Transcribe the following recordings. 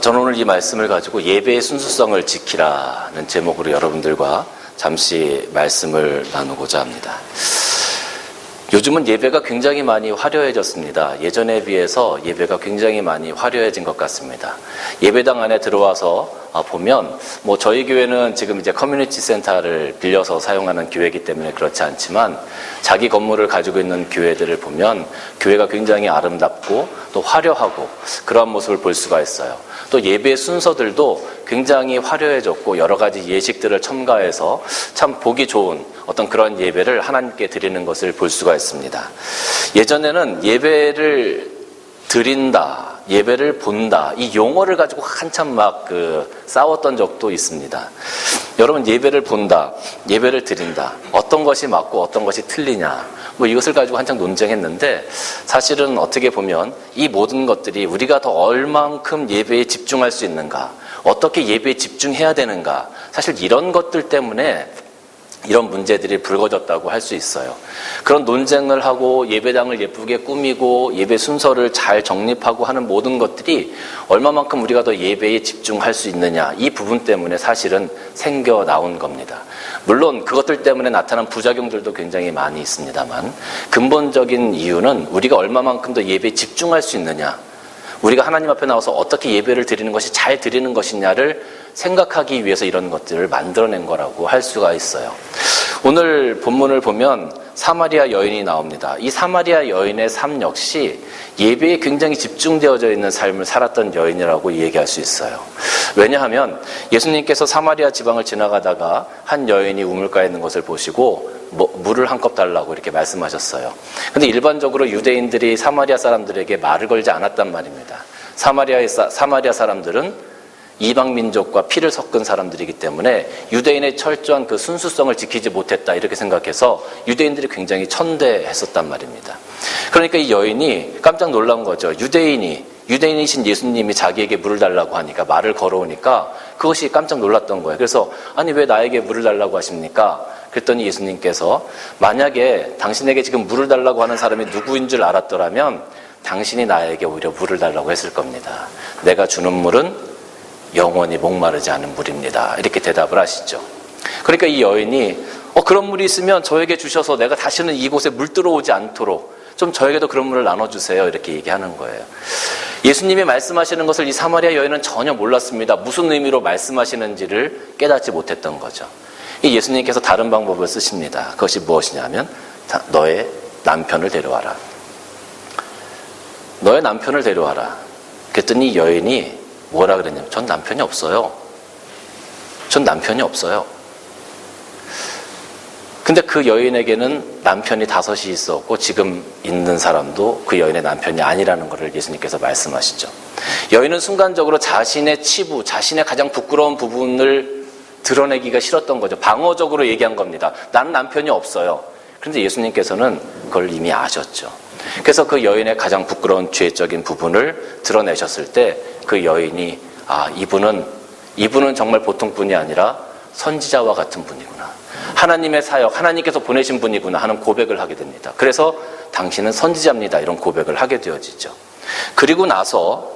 저는 오늘 이 말씀을 가지고 예배의 순수성을 지키라는 제목으로 여러분들과 잠시 말씀을 나누고자 합니다. 요즘은 예배가 굉장히 많이 화려해졌습니다. 예전에 비해서 예배가 굉장히 많이 화려해진 것 같습니다. 예배당 안에 들어와서 보면 저희 교회는 지금 이제 커뮤니티 센터를 빌려서 사용하는 교회이기 때문에 그렇지 않지만 자기 건물을 가지고 있는 교회들을 보면 교회가 굉장히 아름답고 또 화려하고 그러한 모습을 볼 수가 있어요. 또 예배 순서들도 굉장히 화려해졌고 여러 가지 예식들을 첨가해서 참 보기 좋은 어떤 그런 예배를 하나님께 드리는 것을 볼 수가 있습니다. 예전에는 예배를 드린다, 예배를 본다, 이 용어를 가지고 한참 싸웠던 적도 있습니다. 여러분, 예배를 본다, 예배를 드린다, 어떤 것이 맞고 어떤 것이 틀리냐, 이것을 가지고 한참 논쟁했는데 사실은 어떻게 보면 이 모든 것들이 우리가 더 얼만큼 예배에 집중할 수 있는가, 어떻게 예배에 집중해야 되는가, 사실 이런 것들 때문에 이런 문제들이 불거졌다고 할 수 있어요. 그런 논쟁을 하고 예배당을 예쁘게 꾸미고 예배 순서를 잘 정립하고 하는 모든 것들이 얼마만큼 우리가 더 예배에 집중할 수 있느냐, 이 부분 때문에 사실은 생겨 나온 겁니다. 물론 그것들 때문에 나타난 부작용들도 굉장히 많이 있습니다만 근본적인 이유는 우리가 얼마만큼 더 예배에 집중할 수 있느냐, 우리가 하나님 앞에 나와서 어떻게 예배를 드리는 것이 잘 드리는 것이냐를 생각하기 위해서 이런 것들을 만들어낸 거라고 할 수가 있어요. 오늘 본문을 보면 사마리아 여인이 나옵니다. 이 사마리아 여인의 삶 역시 예배에 굉장히 집중되어져 있는 삶을 살았던 여인이라고 얘기할 수 있어요. 왜냐하면 예수님께서 사마리아 지방을 지나가다가 한 여인이 우물가에 있는 것을 보시고 물을 한 컵 달라고 이렇게 말씀하셨어요. 근데 일반적으로 유대인들이 사마리아 사람들에게 말을 걸지 않았단 말입니다. 사마리아 사람들은 이방 민족과 피를 섞은 사람들이기 때문에 유대인의 철저한 그 순수성을 지키지 못했다, 이렇게 생각해서 유대인들이 굉장히 천대했었단 말입니다. 그러니까 이 여인이 깜짝 놀란 거죠. 유대인이신 예수님이 자기에게 물을 달라고 하니까, 말을 걸어오니까 그것이 깜짝 놀랐던 거예요. 그래서 아니, 왜 나에게 물을 달라고 하십니까? 그랬더니 예수님께서 만약에 당신에게 지금 물을 달라고 하는 사람이 누구인 줄 알았더라면 당신이 나에게 오히려 물을 달라고 했을 겁니다. 내가 주는 물은 영원히 목마르지 않은 물입니다. 이렇게 대답을 하시죠. 그러니까 이 여인이 그런 물이 있으면 저에게 주셔서 내가 다시는 이곳에 물 들어오지 않도록 좀 저에게도 그런 물을 나눠주세요, 이렇게 얘기하는 거예요. 예수님이 말씀하시는 것을 이 사마리아 여인은 전혀 몰랐습니다. 무슨 의미로 말씀하시는지를 깨닫지 못했던 거죠. 이 예수님께서 다른 방법을 쓰십니다. 그것이 무엇이냐면 너의 남편을 데려와라. 너의 남편을 데려와라. 그랬더니 여인이 뭐라 그랬냐면 전 남편이 없어요. 전 남편이 없어요. 근데 그 여인에게는 남편이 5이 있었고 지금 있는 사람도 그 여인의 남편이 아니라는 것을 예수님께서 말씀하시죠. 여인은 순간적으로 자신의 치부, 자신의 가장 부끄러운 부분을 드러내기가 싫었던 거죠. 방어적으로 얘기한 겁니다. 나는 남편이 없어요. 그런데 예수님께서는 그걸 이미 아셨죠. 그래서 그 여인의 가장 부끄러운 죄적인 부분을 드러내셨을 때 그 여인이 이분은 정말 보통 분이 아니라 선지자와 같은 분이구나, 하나님의 사역, 하나님께서 보내신 분이구나 하는 고백을 하게 됩니다. 그래서 당신은 선지자입니다, 이런 고백을 하게 되어지죠. 그리고 나서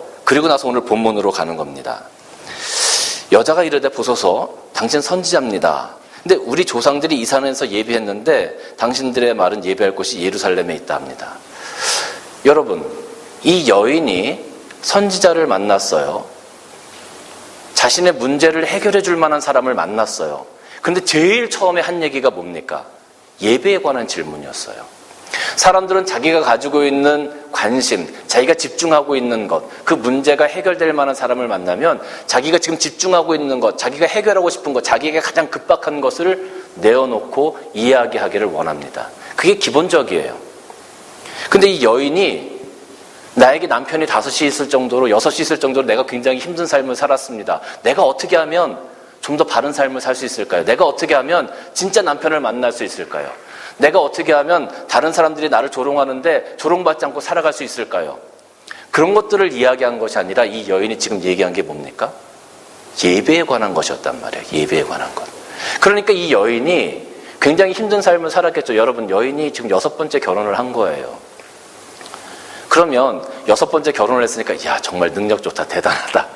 오늘 본문으로 가는 겁니다. 여자가 이르되 보소서, 당신 선지자입니다. 근데 우리 조상들이 이 산에서 예배했는데 당신들의 말은 예배할 곳이 예루살렘에 있다 합니다. 여러분, 이 여인이 선지자를 만났어요. 자신의 문제를 해결해 줄 만한 사람을 만났어요. 근데 제일 처음에 한 얘기가 뭡니까? 예배에 관한 질문이었어요. 사람들은 자기가 가지고 있는 관심, 자기가 집중하고 있는 것, 그 문제가 해결될 만한 사람을 만나면 자기가 지금 집중하고 있는 것, 자기가 해결하고 싶은 것, 자기에게 가장 급박한 것을 내어놓고 이야기하기를 원합니다. 그게 기본적이에요. 근데 이 여인이 나에게 남편이 5이 있을 정도로, 6이 있을 정도로 내가 굉장히 힘든 삶을 살았습니다. 내가 어떻게 하면 좀 더 바른 삶을 살 수 있을까요? 내가 어떻게 하면 진짜 남편을 만날 수 있을까요? 내가 어떻게 하면 다른 사람들이 나를 조롱하는데 조롱받지 않고 살아갈 수 있을까요? 그런 것들을 이야기한 것이 아니라 이 여인이 지금 얘기한 게 뭡니까? 예배에 관한 것이었단 말이에요. 예배에 관한 것. 그러니까 이 여인이 굉장히 힘든 삶을 살았겠죠. 여러분, 여인이 지금 6번째 결혼을 한 거예요. 그러면 6번째 결혼을 했으니까 정말 능력 좋다, 대단하다.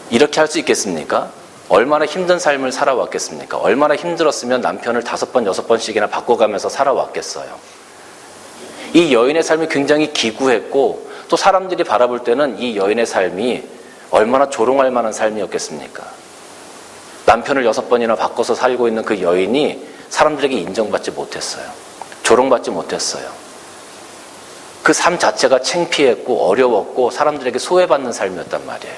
이렇게 할 수 있겠습니까? 얼마나 힘든 삶을 살아왔겠습니까? 얼마나 힘들었으면 남편을 5번, 6번씩이나 바꿔가면서 살아왔겠어요. 이 여인의 삶이 굉장히 기구했고 또 사람들이 바라볼 때는 이 여인의 삶이 얼마나 조롱할 만한 삶이었겠습니까? 남편을 6번이나 바꿔서 살고 있는 그 여인이 사람들에게 인정받지 못했어요. 조롱받지 못했어요. 그 삶 자체가 창피했고 어려웠고 사람들에게 소외받는 삶이었단 말이에요.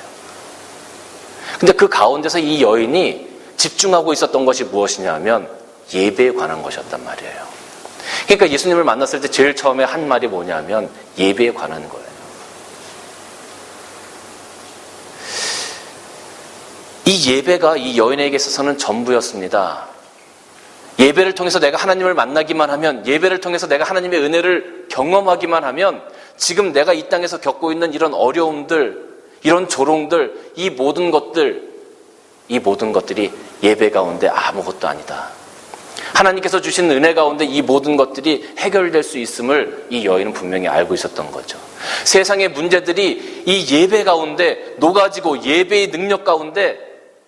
근데 그 가운데서 이 여인이 집중하고 있었던 것이 무엇이냐면 예배에 관한 것이었단 말이에요. 그러니까 예수님을 만났을 때 제일 처음에 한 말이 뭐냐면 예배에 관한 거예요. 이 예배가 이 여인에게 있어서는 전부였습니다. 예배를 통해서 내가 하나님을 만나기만 하면, 예배를 통해서 내가 하나님의 은혜를 경험하기만 하면 지금 내가 이 땅에서 겪고 있는 이런 어려움들, 이런 조롱들, 이 모든 것들이 예배 가운데 아무것도 아니다. 하나님께서 주신 은혜 가운데 이 모든 것들이 해결될 수 있음을 이 여인은 분명히 알고 있었던 거죠. 세상의 문제들이 이 예배 가운데 녹아지고 예배의 능력 가운데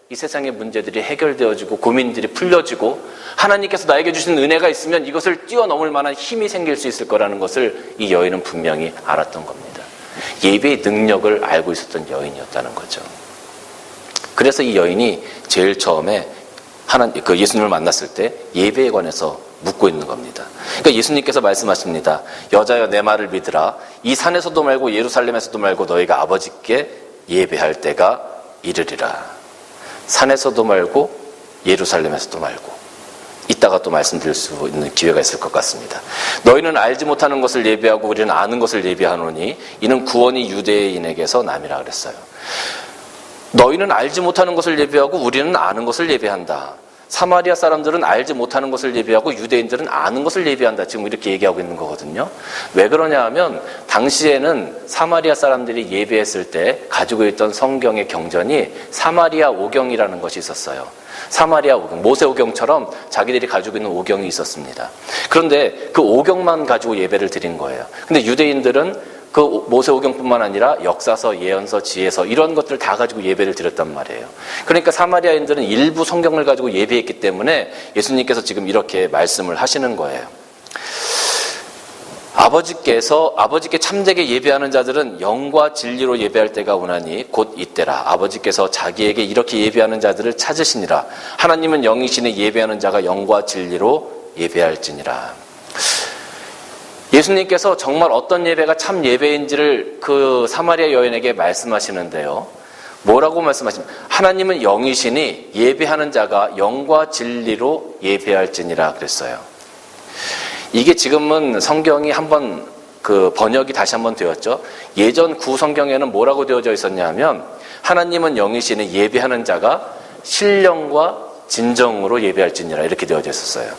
이 세상의 문제들이 해결되어지고 고민들이 풀려지고 하나님께서 나에게 주신 은혜가 있으면 이것을 뛰어넘을 만한 힘이 생길 수 있을 거라는 것을 이 여인은 분명히 알았던 겁니다. 예배의 능력을 알고 있었던 여인이었다는 거죠. 그래서 이 여인이 제일 처음에 예수님을 만났을 때 예배에 관해서 묻고 있는 겁니다. 그러니까 예수님께서 말씀하십니다. 여자여 내 말을 믿으라. 이 산에서도 말고 예루살렘에서도 말고 너희가 아버지께 예배할 때가 이르리라. 산에서도 말고 예루살렘에서도 말고 이따가 또 말씀드릴 수 있는 기회가 있을 것 같습니다. 너희는 알지 못하는 것을 예배하고 우리는 아는 것을 예배하노니 이는 구원이 유대인에게서 남이라 그랬어요. 너희는 알지 못하는 것을 예배하고 우리는 아는 것을 예배한다. 사마리아 사람들은 알지 못하는 것을 예배하고 유대인들은 아는 것을 예배한다. 지금 이렇게 얘기하고 있는 거거든요. 왜 그러냐 하면 당시에는 사마리아 사람들이 예배했을 때 가지고 있던 성경의 경전이 사마리아 오경이라는 것이 있었어요. 사마리아 오경, 모세 오경처럼 자기들이 가지고 있는 오경이 있었습니다. 그런데 그 오경만 가지고 예배를 드린 거예요. 근데 유대인들은 그 모세 오경뿐만 아니라 역사서, 예언서, 지혜서 이런 것들을 다 가지고 예배를 드렸단 말이에요. 그러니까 사마리아인들은 일부 성경을 가지고 예배했기 때문에 예수님께서 지금 이렇게 말씀을 하시는 거예요. 아버지께 참되게 예배하는 자들은 영과 진리로 예배할 때가 오나니 곧 이때라. 아버지께서 자기에게 이렇게 예배하는 자들을 찾으시니라. 하나님은 영이시니 예배하는 자가 영과 진리로 예배할지니라. 예수님께서 정말 어떤 예배가 참 예배인지를 그 사마리아 여인에게 말씀하시는데요. 뭐라고 말씀하십니까? 하나님은 영이시니 예배하는 자가 영과 진리로 예배할지니라 그랬어요. 이게 지금은 성경이 한번 번역이 다시 한번 되었죠. 예전 구성경에는 뭐라고 되어져 있었냐면 하나님은 영이시니 예배하는 자가 신령과 진정으로 예배할지니라 이렇게 되어져 있었어요.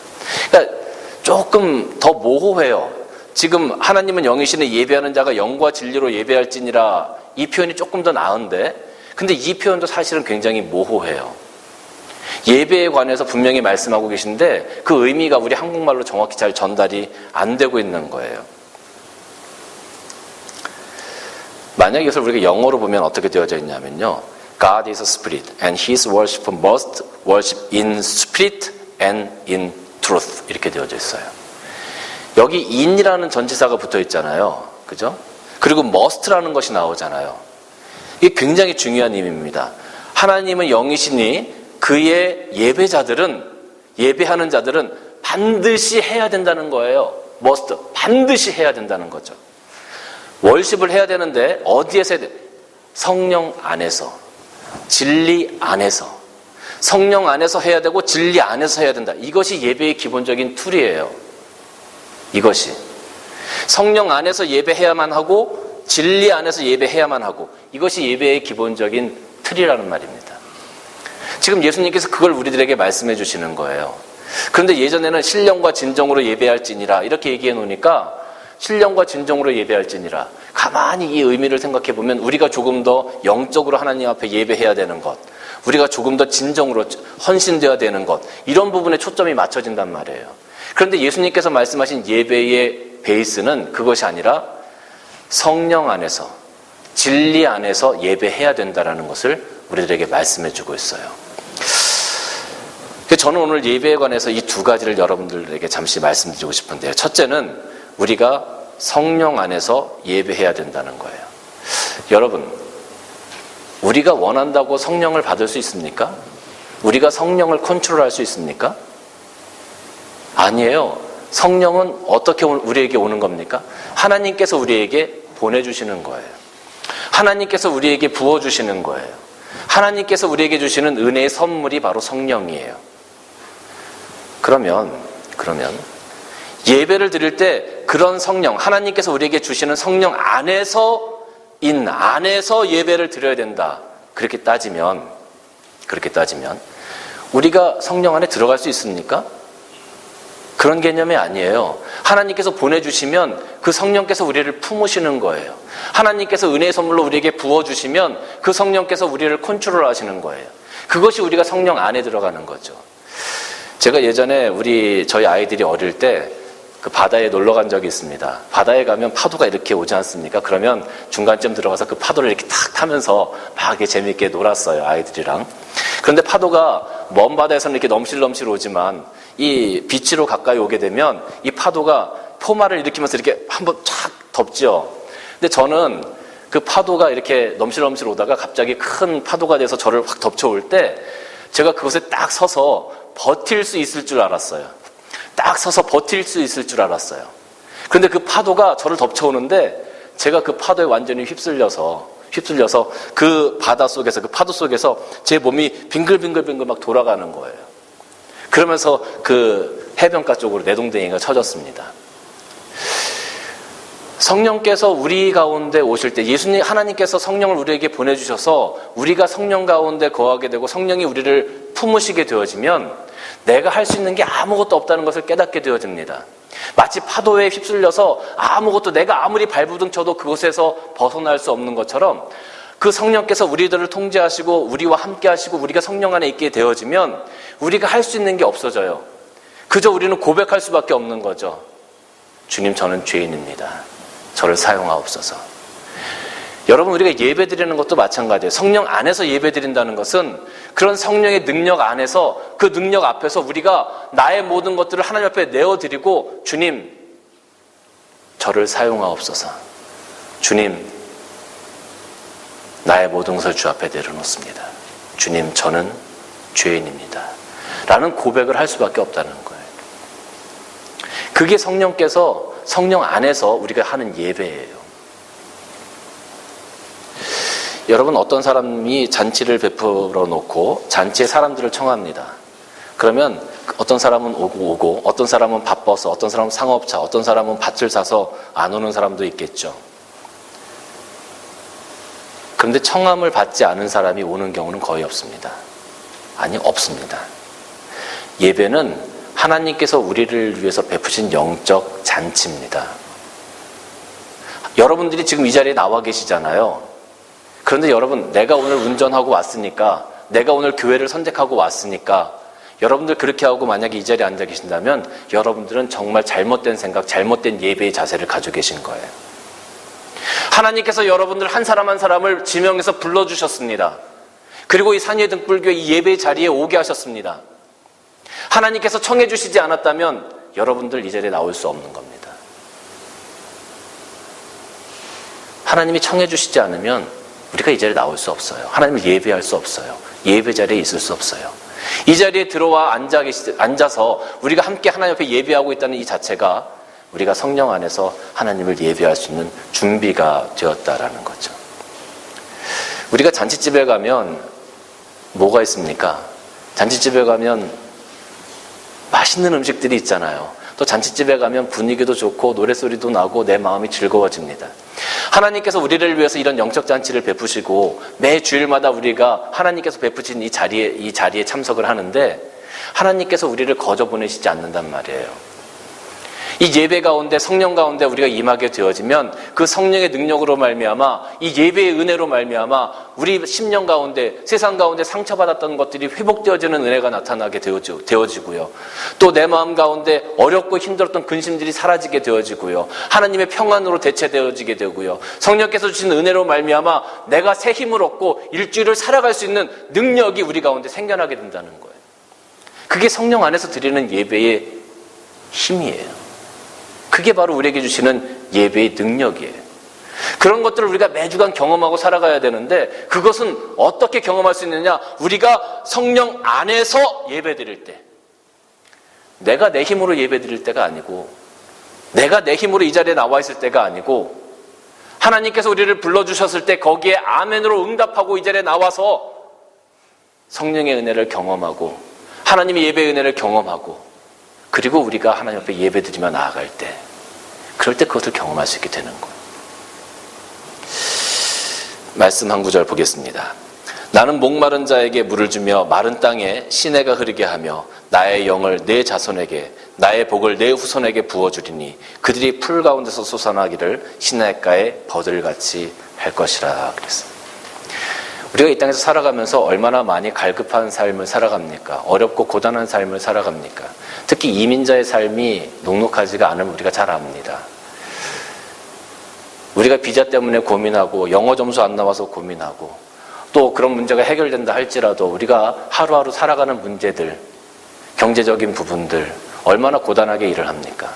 그러니까 조금 더 모호해요. 지금 하나님은 영이시니 예배하는 자가 영과 진리로 예배할지니라 이 표현이 조금 더 나은데 근데 이 표현도 사실은 굉장히 모호해요. 예배에 관해서 분명히 말씀하고 계신데 그 의미가 우리 한국말로 정확히 잘 전달이 안 되고 있는 거예요. 만약 이것을 우리가 영어로 보면 어떻게 되어져 있냐면요. God is a spirit and his worshipper must worship in spirit and in truth 이렇게 되어져 있어요. 여기 in이라는 전치사가 붙어 있잖아요. 그죠? 그리고 must라는 것이 나오잖아요. 이게 굉장히 중요한 의미입니다. 하나님은 영이시니 그의 예배하는 자들은 반드시 해야 된다는 거예요. must, 반드시 해야 된다는 거죠. 월십을 해야 되는데 어디에서 해야 돼? 성령 안에서, 진리 안에서. 성령 안에서 해야 되고 진리 안에서 해야 된다. 이것이 예배의 기본적인 툴이에요. 이것이 성령 안에서 예배해야만 하고 진리 안에서 예배해야만 하고 이것이 예배의 기본적인 틀이라는 말입니다. 지금 예수님께서 그걸 우리들에게 말씀해 주시는 거예요. 그런데 예전에는 신령과 진정으로 예배할지니라 이렇게 얘기해 놓으니까 신령과 진정으로 예배할지니라 가만히 이 의미를 생각해 보면 우리가 조금 더 영적으로 하나님 앞에 예배해야 되는 것, 우리가 조금 더 진정으로 헌신되어야 되는 것 이런 부분에 초점이 맞춰진단 말이에요. 그런데 예수님께서 말씀하신 예배의 베이스는 그것이 아니라 성령 안에서 진리 안에서 예배해야 된다는 것을 우리들에게 말씀해주고 있어요. 저는 오늘 예배에 관해서 이 두 가지를 여러분들에게 잠시 말씀드리고 싶은데요. 첫째는 우리가 성령 안에서 예배해야 된다는 거예요. 여러분, 우리가 원한다고 성령을 받을 수 있습니까? 우리가 성령을 컨트롤할 수 있습니까? 아니에요. 성령은 어떻게 우리에게 오는 겁니까? 하나님께서 우리에게 보내주시는 거예요. 하나님께서 우리에게 부어주시는 거예요. 하나님께서 우리에게 주시는 은혜의 선물이 바로 성령이에요. 그러면 예배를 드릴 때 그런 성령, 하나님께서 우리에게 주시는 성령 안에서 예배를 드려야 된다. 그렇게 따지면 우리가 성령 안에 들어갈 수 있습니까? 그런 개념이 아니에요. 하나님께서 보내주시면 그 성령께서 우리를 품으시는 거예요. 하나님께서 은혜의 선물로 우리에게 부어주시면 그 성령께서 우리를 컨트롤 하시는 거예요. 그것이 우리가 성령 안에 들어가는 거죠. 제가 예전에 저희 아이들이 어릴 때 그 바다에 놀러 간 적이 있습니다. 바다에 가면 파도가 이렇게 오지 않습니까? 그러면 중간쯤 들어가서 그 파도를 이렇게 탁 타면서 막 이렇게 재미있게 놀았어요, 아이들이랑. 그런데 파도가 먼 바다에서는 이렇게 넘실넘실 오지만 이 비치로 가까이 오게 되면 이 파도가 포마를 일으키면서 이렇게 한번 쫙 덮죠. 근데 저는 그 파도가 이렇게 넘실넘실 오다가 갑자기 큰 파도가 돼서 저를 확 덮쳐올 때 제가 그곳에 딱 서서 버틸 수 있을 줄 알았어요. 그런데 그 파도가 저를 덮쳐오는데 제가 그 파도에 완전히 휩쓸려서 그 바다 속에서, 그 파도 속에서 제 몸이 빙글빙글 막 돌아가는 거예요. 그러면서 그 해변가 쪽으로 내동댕이가 쳐졌습니다. 성령께서 우리 가운데 오실 때 하나님께서 성령을 우리에게 보내주셔서 우리가 성령 가운데 거하게 되고 성령이 우리를 품으시게 되어지면 내가 할 수 있는 게 아무것도 없다는 것을 깨닫게 되어집니다. 마치 파도에 휩쓸려서 내가 아무리 발부둥 쳐도 그곳에서 벗어날 수 없는 것처럼 그 성령께서 우리들을 통제하시고 우리와 함께 하시고 우리가 성령 안에 있게 되어지면 우리가 할 수 있는 게 없어져요. 그저 우리는 고백할 수밖에 없는 거죠. 주님, 저는 죄인입니다. 저를 사용하옵소서. 여러분, 우리가 예배 드리는 것도 마찬가지예요. 성령 안에서 예배 드린다는 것은 그런 성령의 능력 안에서, 그 능력 앞에서 우리가 나의 모든 것들을 하나님 앞에 내어드리고, 주님, 저를 사용하옵소서. 주님, 나의 모든 것을 주 앞에 내려놓습니다. 주님, 저는 죄인입니다. 라는 고백을 할 수밖에 없다는 거예요. 그게 성령 안에서 우리가 하는 예배예요. 여러분, 어떤 사람이 잔치를 베풀어 놓고 잔치에 사람들을 청합니다. 그러면 어떤 사람은 오고 어떤 사람은 바빠서, 어떤 사람은 상업차, 어떤 사람은 밭을 사서 안 오는 사람도 있겠죠. 그런데 청함을 받지 않은 사람이 오는 경우는 거의 없습니다. 없습니다. 예배는 하나님께서 우리를 위해서 베푸신 영적 잔치입니다. 여러분들이 지금 이 자리에 나와 계시잖아요. 그런데 여러분, 내가 오늘 운전하고 왔으니까, 내가 오늘 교회를 선택하고 왔으니까, 여러분들 그렇게 하고 만약에 이 자리에 앉아 계신다면 여러분들은 정말 잘못된 생각, 잘못된 예배의 자세를 가지고 계신 거예요. 하나님께서 여러분들 한 사람 한 사람을 지명해서 불러주셨습니다. 그리고 이 산위의 등불교회 이 예배의 자리에 오게 하셨습니다. 하나님께서 청해 주시지 않았다면 여러분들 이 자리에 나올 수 없는 겁니다. 하나님이 청해 주시지 않으면 우리가 이 자리에 나올 수 없어요. 하나님을 예배할 수 없어요. 예배 자리에 있을 수 없어요. 이 자리에 들어와 앉아서 우리가 함께 하나님 앞에 예배하고 있다는 이 자체가 우리가 성령 안에서 하나님을 예배할 수 있는 준비가 되었다라는 거죠. 우리가 잔치집에 가면 뭐가 있습니까? 잔치집에 가면 맛있는 음식들이 있잖아요. 또 잔치집에 가면 분위기도 좋고 노랫소리도 나고 내 마음이 즐거워집니다. 하나님께서 우리를 위해서 이런 영적 잔치를 베푸시고 매 주일마다 우리가 하나님께서 베푸신 이 자리에 참석을 하는데 하나님께서 우리를 거저 보내시지 않는단 말이에요. 이 예배 가운데, 성령 가운데 우리가 임하게 되어지면 그 성령의 능력으로 말미암아, 이 예배의 은혜로 말미암아 우리 심령 가운데, 세상 가운데 상처받았던 것들이 회복되어지는 은혜가 나타나게 되어지고요. 또 내 마음 가운데 어렵고 힘들었던 근심들이 사라지게 되어지고요. 하나님의 평안으로 대체되어지게 되고요. 성령께서 주신 은혜로 말미암아 내가 새 힘을 얻고 일주일을 살아갈 수 있는 능력이 우리 가운데 생겨나게 된다는 거예요. 그게 성령 안에서 드리는 예배의 힘이에요. 그게 바로 우리에게 주시는 예배의 능력이에요. 그런 것들을 우리가 매주간 경험하고 살아가야 되는데, 그것은 어떻게 경험할 수 있느냐? 우리가 성령 안에서 예배 드릴 때, 내가 내 힘으로 예배 드릴 때가 아니고, 내가 내 힘으로 이 자리에 나와 있을 때가 아니고, 하나님께서 우리를 불러주셨을 때 거기에 아멘으로 응답하고 이 자리에 나와서 성령의 은혜를 경험하고 하나님의 예배의 은혜를 경험하고, 그리고 우리가 하나님 앞에 예배 드리며 나아갈 때, 그럴 때 그것을 경험할 수 있게 되는 거예요. 말씀 한 구절 보겠습니다. 나는 목마른 자에게 물을 주며 마른 땅에 시내가 흐르게 하며 나의 영을 내 자손에게, 나의 복을 내 후손에게 부어주리니 그들이 풀 가운데서 솟아나기를 시냇가에 버들같이 할 것이라 그랬어요. 우리가 이 땅에서 살아가면서 얼마나 많이 갈급한 삶을 살아갑니까? 어렵고 고단한 삶을 살아갑니까? 특히 이민자의 삶이 녹록하지가 않으면 우리가 잘 압니다. 우리가 비자 때문에 고민하고 영어 점수 안 나와서 고민하고, 또 그런 문제가 해결된다 할지라도 우리가 하루하루 살아가는 문제들, 경제적인 부분들 얼마나 고단하게 일을 합니까?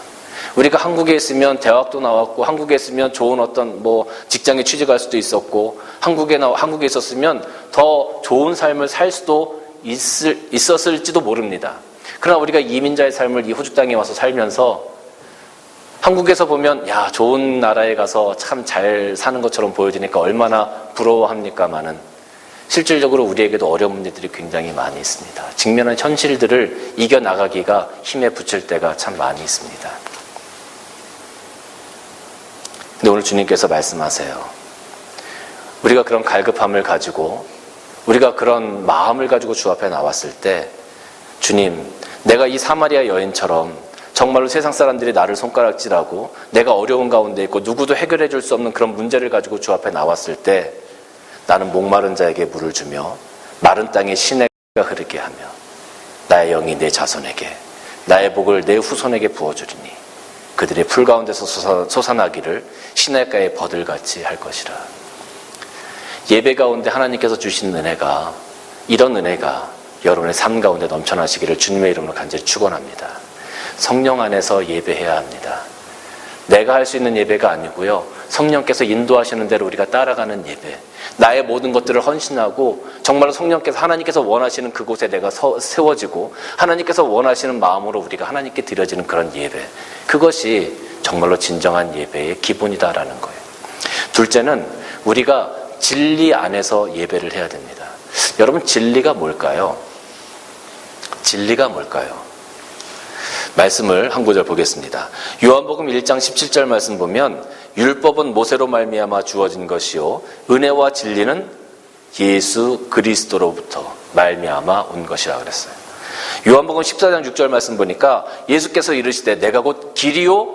우리가 한국에 있으면 대학도 나왔고, 한국에 있으면 좋은 어떤 직장에 취직할 수도 있었고, 한국에 있었으면 더 좋은 삶을 살 수도 있었을지도 모릅니다. 그러나 우리가 이민자의 삶을 이 호주 땅에 와서 살면서 한국에서 보면 야, 좋은 나라에 가서 참 잘 사는 것처럼 보여지니까 얼마나 부러워합니까마는, 실질적으로 우리에게도 어려운 문제들이 굉장히 많이 있습니다. 직면한 현실들을 이겨나가기가 힘에 부칠 때가 참 많이 있습니다. 근데 오늘 주님께서 말씀하세요. 우리가 그런 갈급함을 가지고, 우리가 그런 마음을 가지고 주 앞에 나왔을 때, 주님, 내가 이 사마리아 여인처럼 정말로 세상 사람들이 나를 손가락질하고 내가 어려운 가운데 있고 누구도 해결해 줄 수 없는 그런 문제를 가지고 주 앞에 나왔을 때, 나는 목마른 자에게 물을 주며 마른 땅에 시내가 흐르게 하며 나의 영이 내 자손에게, 나의 복을 내 후손에게 부어주리니 그들의 풀 가운데서 솟아나기를 시냇가에 버들같이 할 것이라. 예배 가운데 하나님께서 주신 은혜가, 이런 은혜가 여러분의 삶 가운데 넘쳐나시기를 주님의 이름으로 간절히 축원합니다. 성령 안에서 예배해야 합니다. 내가 할 수 있는 예배가 아니고요, 성령께서 인도하시는 대로 우리가 따라가는 예배, 나의 모든 것들을 헌신하고 정말로 성령께서, 하나님께서 원하시는 그곳에 내가 세워지고 하나님께서 원하시는 마음으로 우리가 하나님께 드려지는 그런 예배, 그것이 정말로 진정한 예배의 기본이다라는 거예요. 둘째는 우리가 진리 안에서 예배를 해야 됩니다. 여러분, 진리가 뭘까요? 진리가 뭘까요? 말씀을 한 구절 보겠습니다. 요한복음 1장 17절 말씀 보면, 율법은 모세로 말미암아 주어진 것이요 은혜와 진리는 예수 그리스도로부터 말미암아 온 것이라 그랬어요. 요한복음 14장 6절 말씀 보니까 예수께서 이르시되 내가 곧 길이요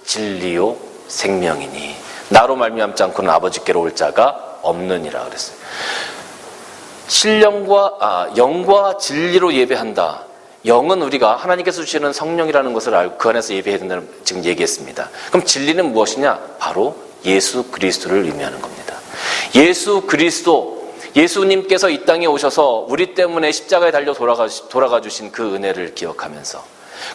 진리요 생명이니 나로 말미암지 않고는 아버지께로 올 자가 없느니라 그랬어요. 영과 진리로 예배한다. 영은 우리가 하나님께서 주시는 성령이라는 것을 알고 그 안에서 예배해야 된다는 지금 얘기했습니다. 그럼 진리는 무엇이냐? 바로 예수 그리스도를 의미하는 겁니다. 예수 그리스도, 예수님께서 이 땅에 오셔서 우리 때문에 십자가에 달려 돌아가 주신 그 은혜를 기억하면서,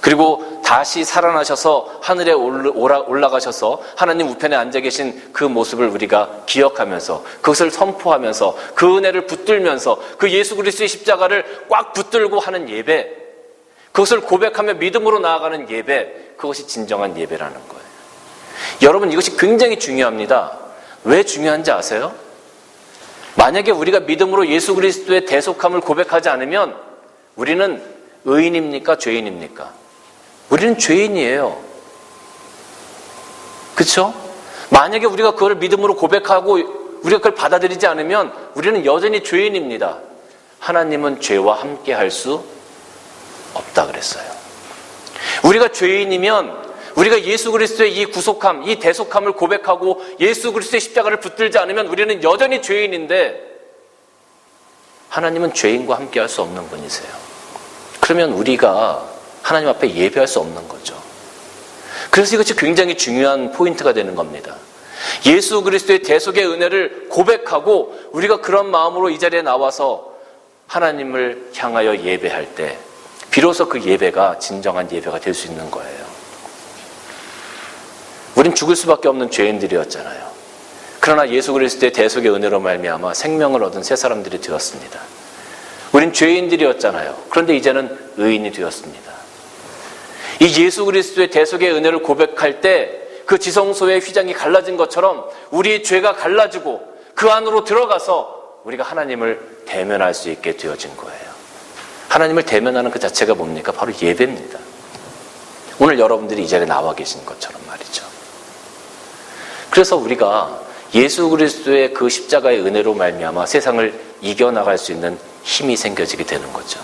그리고 다시 살아나셔서 하늘에 올라가셔서 하나님 우편에 앉아 계신 그 모습을 우리가 기억하면서, 그것을 선포하면서, 그 은혜를 붙들면서 그 예수 그리스도의 십자가를 꽉 붙들고 하는 예배, 그것을 고백하며 믿음으로 나아가는 예배, 그것이 진정한 예배라는 거예요. 여러분, 이것이 굉장히 중요합니다. 왜 중요한지 아세요? 만약에 우리가 믿음으로 예수 그리스도의 대속함을 고백하지 않으면 우리는 의인입니까? 죄인입니까? 우리는 죄인이에요. 그렇죠? 만약에 우리가 그걸 믿음으로 고백하고 우리가 그걸 받아들이지 않으면 우리는 여전히 죄인입니다. 하나님은 죄와 함께 할 수 없다 그랬어요. 우리가 죄인이면, 우리가 예수 그리스도의 이 구속함, 이 대속함을 고백하고 예수 그리스도의 십자가를 붙들지 않으면 우리는 여전히 죄인인데, 하나님은 죄인과 함께 할 수 없는 분이세요. 그러면 우리가 하나님 앞에 예배할 수 없는 거죠. 그래서 이것이 굉장히 중요한 포인트가 되는 겁니다. 예수 그리스도의 대속의 은혜를 고백하고 우리가 그런 마음으로 이 자리에 나와서 하나님을 향하여 예배할 때 비로소 그 예배가 진정한 예배가 될 수 있는 거예요. 우린 죽을 수밖에 없는 죄인들이었잖아요. 그러나 예수 그리스도의 대속의 은혜로 말미암아 생명을 얻은 새 사람들이 되었습니다. 우린 죄인들이었잖아요. 그런데 이제는 의인이 되었습니다. 이 예수 그리스도의 대속의 은혜를 고백할 때 그 지성소의 휘장이 갈라진 것처럼 우리의 죄가 갈라지고 그 안으로 들어가서 우리가 하나님을 대면할 수 있게 되어진 거예요. 하나님을 대면하는 그 자체가 뭡니까? 바로 예배입니다. 오늘 여러분들이 이 자리에 나와 계신 것처럼 말이죠. 그래서 우리가 예수 그리스도의 그 십자가의 은혜로 말미암아 세상을 이겨나갈 수 있는 힘이 생겨지게 되는 거죠.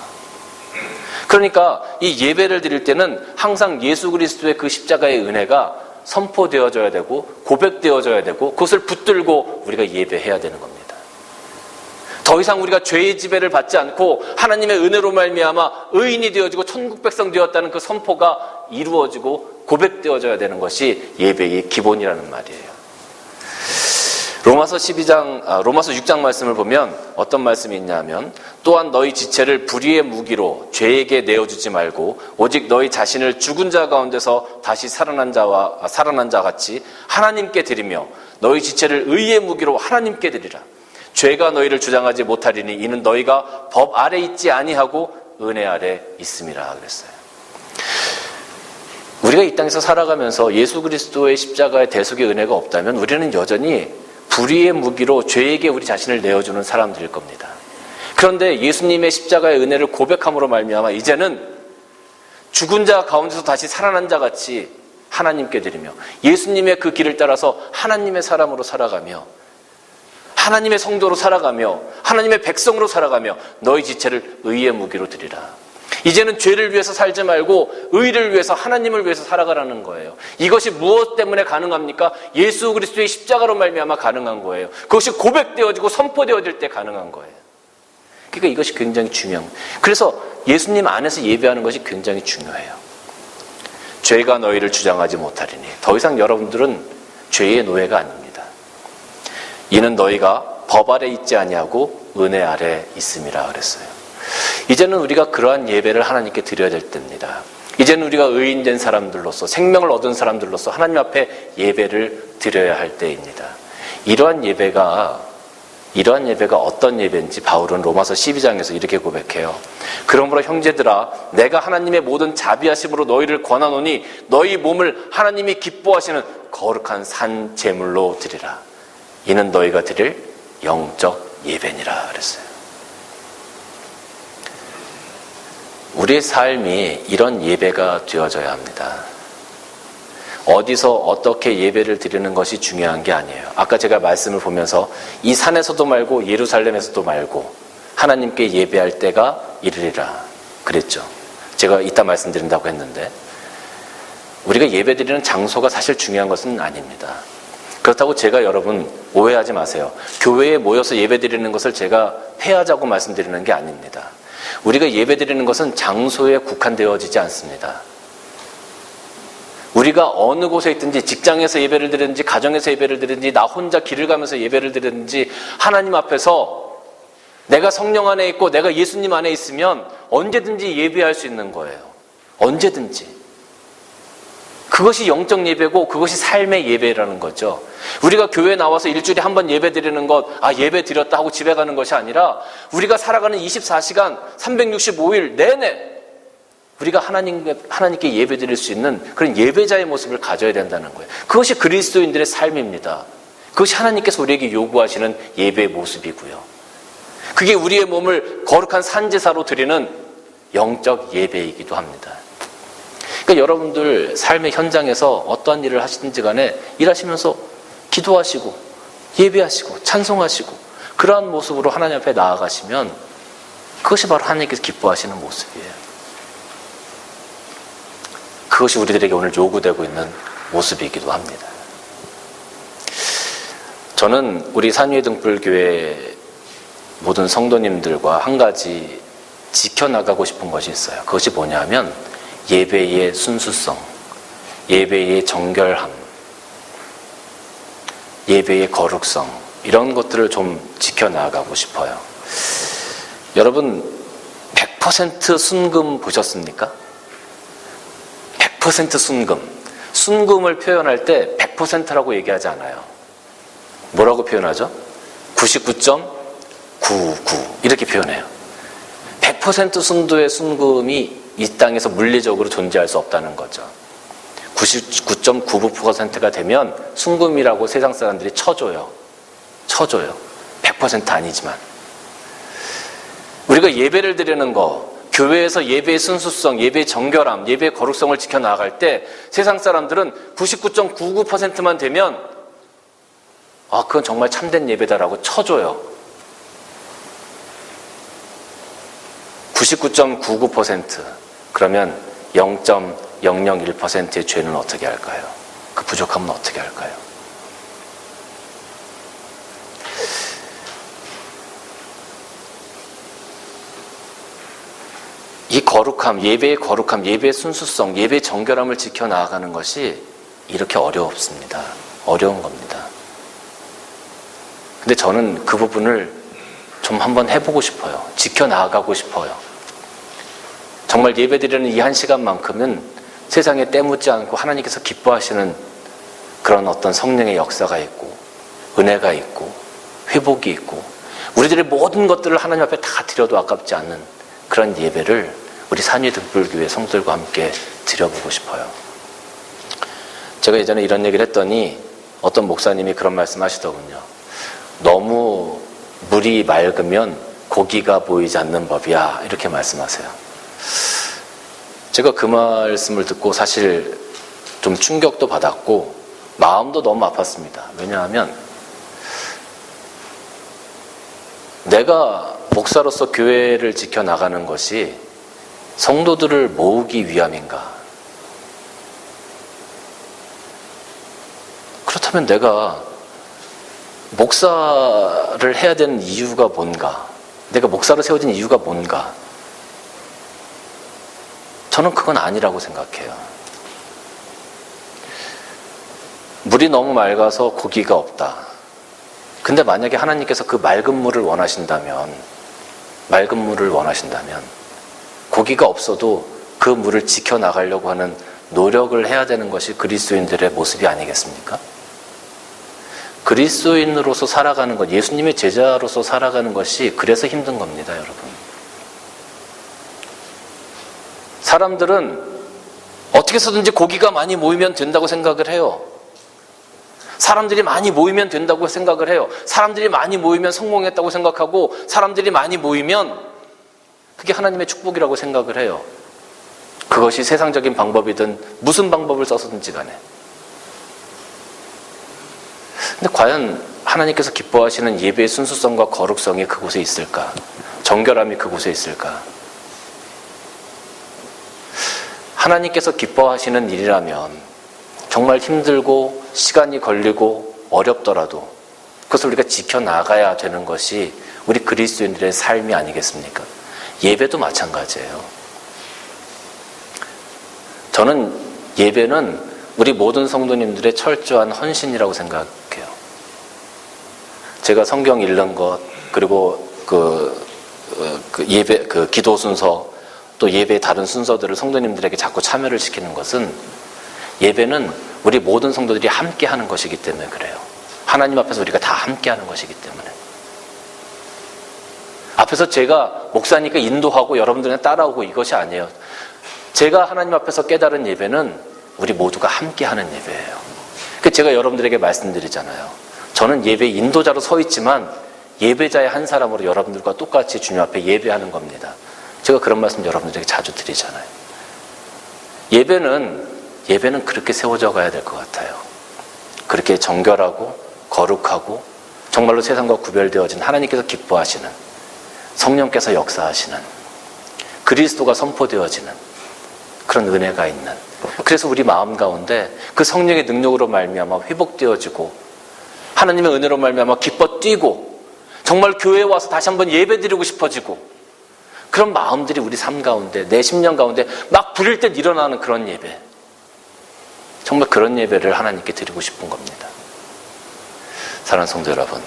그러니까 이 예배를 드릴 때는 항상 예수 그리스도의 그 십자가의 은혜가 선포되어져야 되고 고백되어져야 되고 그것을 붙들고 우리가 예배해야 되는 겁니다. 더 이상 우리가 죄의 지배를 받지 않고 하나님의 은혜로 말미암아 의인이 되어지고 천국 백성 되었다는 그 선포가 이루어지고 고백되어져야 되는 것이 예배의 기본이라는 말이에요. 로마서 6장 말씀을 보면 어떤 말씀이 있냐면 또한 너희 지체를 불의의 무기로 죄에게 내어주지 말고 오직 너희 자신을 죽은 자 가운데서 다시 살아난 자 같이 하나님께 드리며 너희 지체를 의의 무기로 하나님께 드리라. 죄가 너희를 주장하지 못하리니 이는 너희가 법 아래 있지 아니하고 은혜 아래 있음이라 그랬어요. 우리가 이 땅에서 살아가면서 예수 그리스도의 십자가의 대속의 은혜가 없다면 우리는 여전히 불의의 무기로 죄에게 우리 자신을 내어주는 사람들일 겁니다. 그런데 예수님의 십자가의 은혜를 고백함으로 말미암아 이제는 죽은 자 가운데서 다시 살아난 자 같이 하나님께 드리며 예수님의 그 길을 따라서 하나님의 사람으로 살아가며 하나님의 성도로 살아가며 하나님의 백성으로 살아가며 너희 지체를 의의 무기로 드리라. 이제는 죄를 위해서 살지 말고 의를 위해서 하나님을 위해서 살아가라는 거예요. 이것이 무엇 때문에 가능합니까? 예수 그리스도의 십자가로 말미암아 가능한 거예요. 그것이 고백되어지고 선포되어질 때 가능한 거예요. 그러니까 이것이 굉장히 중요합니다. 그래서 예수님 안에서 예배하는 것이 굉장히 중요해요. 죄가 너희를 주장하지 못하리니 더 이상 여러분들은 죄의 노예가 아닙니다. 이는 너희가 법 아래 있지 아니하고 은혜 아래 있음이라 그랬어요. 이제는 우리가 그러한 예배를 하나님께 드려야 될 때입니다. 이제는 우리가 의인된 사람들로서 생명을 얻은 사람들로서 하나님 앞에 예배를 드려야 할 때입니다. 이러한 예배가 어떤 예배인지 바울은 로마서 12장에서 이렇게 고백해요. 그러므로 형제들아 내가 하나님의 모든 자비하심으로 너희를 권하노니 너희 몸을 하나님이 기뻐하시는 거룩한 산 제물로 드리라. 이는 너희가 드릴 영적 예배니라 그랬어요. 우리의 삶이 이런 예배가 되어져야 합니다. 어디서 어떻게 예배를 드리는 것이 중요한 게 아니에요. 아까 제가 말씀을 보면서 이 산에서도 말고 예루살렘에서도 말고 하나님께 예배할 때가 이르리라 그랬죠. 제가 이따 말씀드린다고 했는데 우리가 예배 드리는 장소가 사실 중요한 것은 아닙니다. 그렇다고 제가 여러분 오해하지 마세요. 교회에 모여서 예배 드리는 것을 제가 폐하자고 말씀드리는 게 아닙니다. 우리가 예배드리는 것은 장소에 국한되어지지 않습니다. 우리가 어느 곳에 있든지 직장에서 예배를 드리든지 가정에서 예배를 드리든지 나 혼자 길을 가면서 예배를 드리든지 하나님 앞에서 내가 성령 안에 있고 내가 예수님 안에 있으면 언제든지 예배할 수 있는 거예요. 언제든지. 그것이 영적 예배고 그것이 삶의 예배라는 거죠. 우리가 교회에 나와서 일주일에 한 번 예배 드리는 것, 예배 드렸다 하고 집에 가는 것이 아니라 우리가 살아가는 24시간 365일 내내 우리가 하나님께 예배 드릴 수 있는 그런 예배자의 모습을 가져야 된다는 거예요. 그것이 그리스도인들의 삶입니다. 그것이 하나님께서 우리에게 요구하시는 예배의 모습이고요. 그게 우리의 몸을 거룩한 산제사로 드리는 영적 예배이기도 합니다. 그러니까 여러분들 삶의 현장에서 어떠한 일을 하시든지 간에 일하시면서 기도하시고 예배하시고 찬송하시고 그러한 모습으로 하나님 앞에 나아가시면 그것이 바로 하나님께서 기뻐하시는 모습이에요. 그것이 우리들에게 오늘 요구되고 있는 모습이기도 합니다. 저는 우리 산위의 등불교회에 모든 성도님들과 한 가지 지켜나가고 싶은 것이 있어요. 그것이 뭐냐면 예배의 순수성, 예배의 정결함, 예배의 거룩성, 이런 것들을 좀 지켜나가고 싶어요. 여러분 100% 순금 보셨습니까? 100% 순금. 순금을 표현할 때 100%라고 얘기하지 않아요. 뭐라고 표현하죠? 99.99 이렇게 표현해요. 100% 순도의 순금이 이 땅에서 물리적으로 존재할 수 없다는 거죠. 99.99%가 되면 순금이라고 세상 사람들이 쳐줘요. 100% 아니지만. 우리가 예배를 드리는 거, 교회에서 예배의 순수성, 예배의 정결함, 예배의 거룩성을 지켜나갈 때 세상 사람들은 99.99%만 되면 그건 정말 참된 예배다라고 쳐줘요. 99.99% 그러면 0.001%의 죄는 어떻게 할까요? 그 부족함은 어떻게 할까요? 이 거룩함, 예배의 순수성, 예배의 정결함을 지켜나가는 것이 이렇게 어렵습니다. 어려운 겁니다. 근데 저는 그 부분을 좀 한번 해보고 싶어요. 지켜나가고 싶어요. 정말 예배드리는 이 한 시간만큼은 세상에 때묻지 않고 하나님께서 기뻐하시는 그런 어떤 성령의 역사가 있고 은혜가 있고 회복이 있고 우리들의 모든 것들을 하나님 앞에 다 드려도 아깝지 않은 그런 예배를 우리 산위등불교회 성도들과 함께 드려보고 싶어요. 제가 예전에 이런 얘기를 했더니 어떤 목사님이 그런 말씀 하시더군요. 너무 물이 맑으면 고기가 보이지 않는 법이야, 이렇게 말씀하세요. 제가 그 말씀을 듣고 사실 좀 충격도 받았고 마음도 너무 아팠습니다. 왜냐하면 내가 목사로서 교회를 지켜나가는 것이 성도들을 모으기 위함인가? 그렇다면 내가 목사를 해야 되는 이유가 뭔가? 내가 목사로 세워진 이유가 뭔가? 저는 그건 아니라고 생각해요. 물이 너무 맑아서 고기가 없다. 근데 만약에 하나님께서 그 맑은 물을 원하신다면 고기가 없어도 그 물을 지켜나가려고 하는 노력을 해야 되는 것이 그리스도인들의 모습이 아니겠습니까? 그리스도인으로서 살아가는 것, 예수님의 제자로서 살아가는 것이 그래서 힘든 겁니다, 여러분. 사람들은 어떻게 해서든지 고기가 많이 모이면 된다고 생각을 해요. 사람들이 많이 모이면 된다고 생각을 해요. 사람들이 많이 모이면 성공했다고 생각하고 사람들이 많이 모이면 그게 하나님의 축복이라고 생각을 해요. 그것이 세상적인 방법이든 무슨 방법을 써서든지 간에. 근데 과연 하나님께서 기뻐하시는 예배의 순수성과 거룩성이 그곳에 있을까? 정결함이 그곳에 있을까? 하나님께서 기뻐하시는 일이라면 정말 힘들고 시간이 걸리고 어렵더라도 그것을 우리가 지켜나가야 되는 것이 우리 그리스도인들의 삶이 아니겠습니까? 예배도 마찬가지예요. 저는 예배는 우리 모든 성도님들의 철저한 헌신이라고 생각해요. 제가 성경 읽는 것, 그리고 예배, 기도 순서, 또 예배의 다른 순서들을 성도님들에게 자꾸 참여를 시키는 것은 예배는 우리 모든 성도들이 함께 하는 것이기 때문에 그래요. 하나님 앞에서 우리가 다 함께 하는 것이기 때문에. 앞에서 제가 목사니까 인도하고 여러분들은 따라오고 이것이 아니에요. 제가 하나님 앞에서 깨달은 예배는 우리 모두가 함께 하는 예배예요. 제가 여러분들에게 말씀드리잖아요. 저는 예배 인도자로 서 있지만 예배자의 한 사람으로 여러분들과 똑같이 주님 앞에 예배하는 겁니다. 제가 그런 말씀 여러분들에게 자주 드리잖아요. 예배는 그렇게 세워져 가야 될 것 같아요. 그렇게 정결하고 거룩하고 정말로 세상과 구별되어진 하나님께서 기뻐하시는, 성령께서 역사하시는, 그리스도가 선포되어지는 그런 은혜가 있는, 그래서 우리 마음 가운데 그 성령의 능력으로 말미암아 회복되어지고 하나님의 은혜로 말미암아 기뻐 뛰고 정말 교회에 와서 다시 한번 예배드리고 싶어지고 그런 마음들이 우리 삶 가운데 내 심령 가운데 막 부릴 때 일어나는 그런 예배, 정말 그런 예배를 하나님께 드리고 싶은 겁니다. 사랑하는 성도 여러분,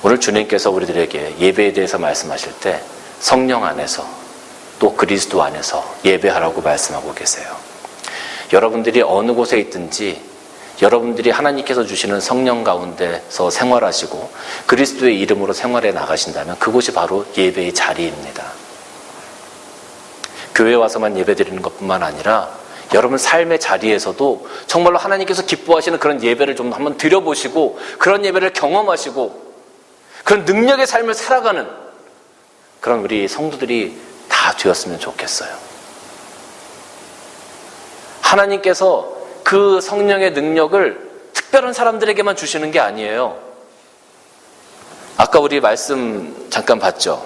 오늘 주님께서 우리들에게 예배에 대해서 말씀하실 때 성령 안에서 또 그리스도 안에서 예배하라고 말씀하고 계세요. 여러분들이 어느 곳에 있든지 여러분들이 하나님께서 주시는 성령 가운데서 생활하시고 그리스도의 이름으로 생활해 나가신다면 그곳이 바로 예배의 자리입니다. 교회에 와서만 예배드리는 것뿐만 아니라 여러분 삶의 자리에서도 정말로 하나님께서 기뻐하시는 그런 예배를 좀 한번 드려보시고 그런 예배를 경험하시고 그런 능력의 삶을 살아가는 그런 우리 성도들이 다 되었으면 좋겠어요. 하나님께서 그 성령의 능력을 특별한 사람들에게만 주시는 게 아니에요. 아까 우리 말씀 잠깐 봤죠.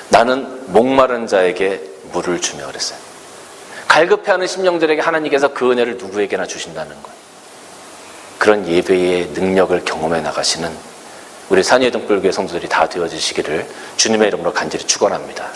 나는 목마른 자에게 물을 주며 그랬어요. 갈급해하는 심령들에게 하나님께서 그 은혜를 누구에게나 주신다는 거예요. 그런 예배의 능력을 경험해 나가시는 우리 산위의 등불교회 성도들이 다 되어지시기를 주님의 이름으로 간절히 축원합니다.